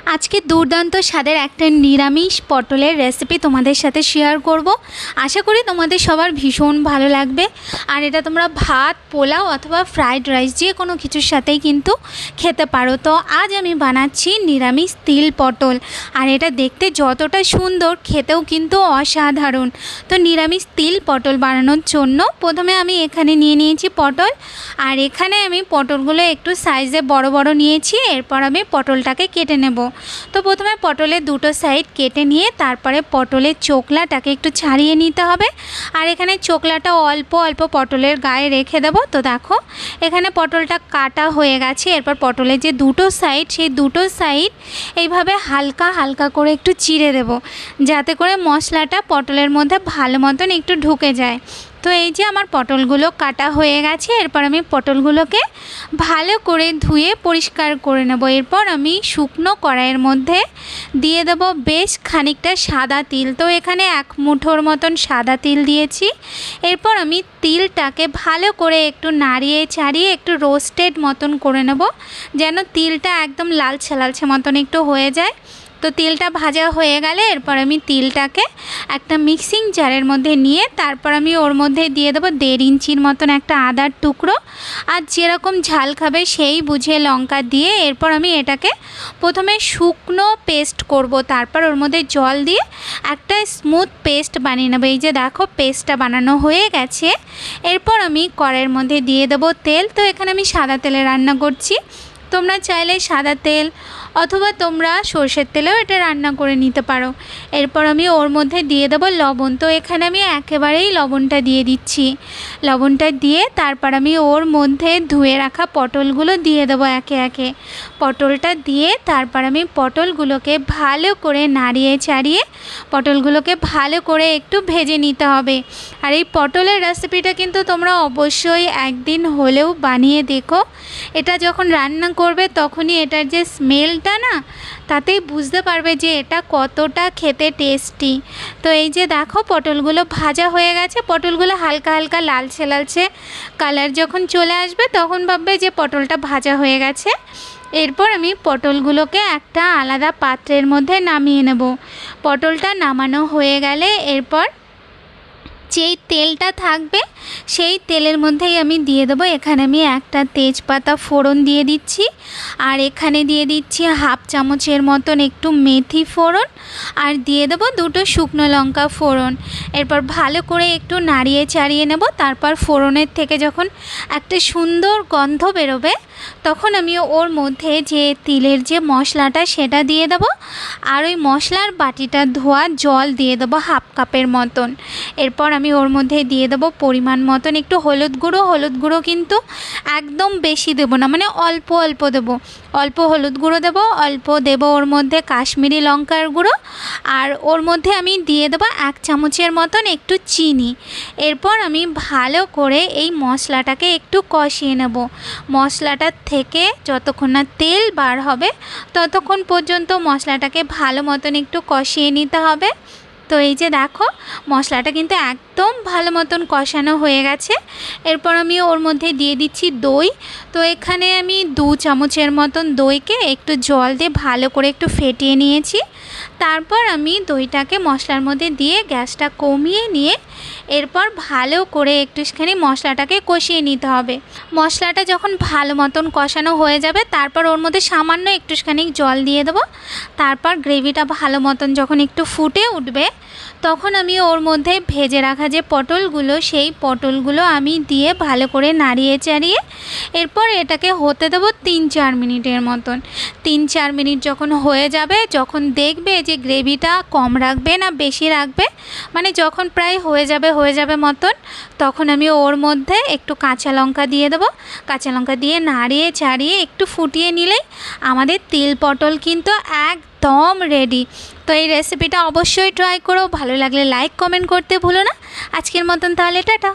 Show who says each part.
Speaker 1: আজকে দুর্দান্ত স্বাদের একটা নিরামিষ পটলের রেসিপি তোমাদের সাথে শেয়ার করব। আশা করি তোমাদের সবার ভীষণ ভালো লাগবে। আর এটা তোমরা ভাত, পোলাও অথবা ফ্রাইড রাইস যে কোনো কিছুর সাথেই কিন্তু খেতে পারো। তো আজ আমি বানাচ্ছি নিরামিষ তিল পটল। আর এটা দেখতে যতটা সুন্দর, খেতেও কিন্তু অসাধারণ। তো নিরামিষ তিল পটল বানানোর জন্য প্রথমে আমি এখানে নিয়ে নিয়েছি পটল। আর এখানে আমি পটলগুলো একটু সাইজে বড় বড় নিয়েছি। এরপর আমি পটলটাকে কেটে নেব। তো প্রথমে পটলের দুটো সাইড কেটে নিয়ে তারপরে পটলের চোকলাটাকে একটু ছাড়িয়ে নিতে হবে। আর এখানে চোকলাটা অল্প অল্প পটলের গায়ে রেখে দেব। তো দেখো এখানে পটলটা কাটা হয়ে গেছে। এরপর পটলের যে দুটো সাইড, সেই দুটো সাইড এইভাবে হালকা হালকা করে একটু চিড়ে দেব, যাতে করে মশলাটা পটলের মধ্যে ভালো মতন একটু ঢুকে যায়। তো এই যে আমার পটলগুলো কাটা হয়ে গেছে। এরপর আমি পটলগুলোকে ভালো করে ধুয়ে পরিষ্কার করে নেব। এরপর আমি শুকনো কড়াইয়ের মধ্যে দিয়ে দেব বেশ খানিকটা সাদা তিল। তো এখানে 1 মুঠোর মতন সাদা তিল দিয়েছি। এরপর আমি তিলটাকে ভালো করে একটু নাড়িয়ে চাড়িয়ে একটু রোস্টেড মতন করে নেব, যেন তিলটা একদম লালচে লালচে মতন একটু হয়ে যায়। তো তিলটা ভাজা হয়ে গেলে এরপর আমি তিলটাকে একটা মিক্সিং জারের মধ্যে নিয়ে তারপর আমি ওর মধ্যে দিয়ে দেবো 1.5 ইঞ্চির মতন একটা আদার টুকরো। আর যেরকম ঝাল খাবে সেই বুঝে লঙ্কা দিয়ে এরপর আমি এটাকে প্রথমে শুকনো পেস্ট করব, তারপর ওর মধ্যে জল দিয়ে একটা স্মুথ পেস্ট বানিয়ে নেবো। এই যে দেখো পেস্টটা বানানো হয়ে গেছে। এরপর আমি কড়াইয়ের মধ্যে দিয়ে দেবো তেল। তো এখানে আমি সাদা তেলে রান্না করছি। তোমরা চাইলে সাদা তেল অথবা তোমরা সর্ষের তেলেও এটা রান্না করে নিতে পারো। এরপর আমি ওর মধ্যে দিয়ে দেবো লবণ। তো এখানে আমি একেবারেই লবণটা দিয়ে দিচ্ছি। লবণটা দিয়ে তারপর আমি ওর মধ্যে ধুয়ে রাখা পটলগুলো দিয়ে দেবো একে একে। পটলটা দিয়ে তারপর আমি পটলগুলোকে ভালো করে নাড়িয়ে চাড়িয়ে পটলগুলোকে ভালো করে একটু ভেজে নিতে হবে। আর এই পটলের রেসিপিটা কিন্তু তোমরা অবশ্যই একদিন হলেও বানিয়ে দেখো। এটা যখন রান্না করবে তখনই এটার যে স্মেলটা না, তাতেই বুঝতে পারবে যে এটা কতটা খেতে টেস্টি। তো এই যে দেখো পটলগুলো ভাজা হয়ে গেছে। পটলগুলো হালকা হালকা লালচে লালচে কালার যখন চলে আসবে তখন ভাববে যে পটলটা ভাজা হয়ে গেছে। এরপর আমি পটলগুলোকে একটা আলাদা পাত্রের মধ্যে নামিয়ে নেব। পটলটা নামানো হয়ে গেলে এরপর যেই তেলটা থাকবে সেই তেলের মধ্যেই আমি দিয়ে দেবো, এখানে আমি একটা তেজপাতা ফোড়ন দিয়ে দিচ্ছি। আর এখানে দিয়ে দিচ্ছি 1/2 চামচের মতন একটু মেথি ফোড়ন। আর দিয়ে দেবো 2টো শুকনো লঙ্কা ফোড়ন। এরপর ভালো করে একটু নাড়িয়ে চাড়িয়ে নেব। তারপর ফোড়নের থেকে যখন একটা সুন্দর গন্ধ বেরোবে তখন আমি ওর মধ্যে যে তিলের যে মশলাটা সেটা দিয়ে দেবো। আর ওই মশলার বাটিটা ধোয়া জল দিয়ে দেবো 1/2 কাপের মতন। এরপর আমি ওর মধ্যে দিয়ে দেবো পরিমাণ মতন একটু হলুদ গুঁড়ো। হলুদ গুঁড়ো কিন্তু একদম বেশি দেবো না, মানে অল্প অল্প দেবো। অল্প হলুদ গুঁড়ো দেবো, অল্প দেবো ওর মধ্যে কাশ্মীরি লঙ্কার গুঁড়ো। আর ওর মধ্যে আমি দিয়ে দেবো 1 চামচের মতন একটু চিনি। এরপর আমি ভালো করে এই মশলাটাকে একটু কষিয়ে নেব। মশলাটার থেকে যতক্ষণ না তেল বার হবে ততক্ষণ পর্যন্ত মশলাটাকে ভালো মতন একটু কষিয়ে নিতে হবে। তো এই যে দেখো মশলাটা কিন্তু একদম ভালো মতন কষানো হয়ে গেছে। এরপর আমি ওর মধ্যে দিয়ে দিচ্ছি দই। তো এখানে আমি 2 চামচের মতন দইকে একটু জল দিয়ে ভালো করে একটু ফেটিয়ে নিয়েছি। তারপর আমি দইটাকে মশলার মধ্যে দিয়ে গ্যাসটা কমিয়ে নিয়ে এরপর ভালো করে একটুখানি মশলাটাকে কষিয়ে নিতে হবে। মশলাটা যখন ভালো মতন কষানো হয়ে যাবে তারপর ওর মধ্যে সামান্য একটুখানি জল দিয়ে দেবো। তারপর গ্রেভিটা ভালো মতন যখন একটু ফুটে উঠবে তখন আমি ওর মধ্যে ভেজে রাখা যে পটলগুলো সেই পটলগুলো আমি দিয়ে ভালো করে নাড়িয়ে চাড়িয়ে এরপর এটাকে হতে দেবো 3-4 মিনিটের মতন। 3-4 মিনিট যখন হয়ে যাবে, যখন দেখবে যে গ্রেভিটা কম রাখবে না বেশি রাখবে, মানে যখন প্রায় হয়ে যাবে মতন, তখন আমি ওর মধ্যে একটু কাঁচা লঙ্কা দিয়ে দেবো। কাঁচা লঙ্কা দিয়ে নাড়িয়ে চাড়িয়ে একটু ফুটিয়ে নিলেই আমাদের তিল পটল কিন্তু একদম রেডি। তো এই রেসিপিটা অবশ্যই ট্রাই করো। ভালো লাগলে লাইক কমেন্ট করতে ভুলো না। আজকের মতন তাহলে টাটা।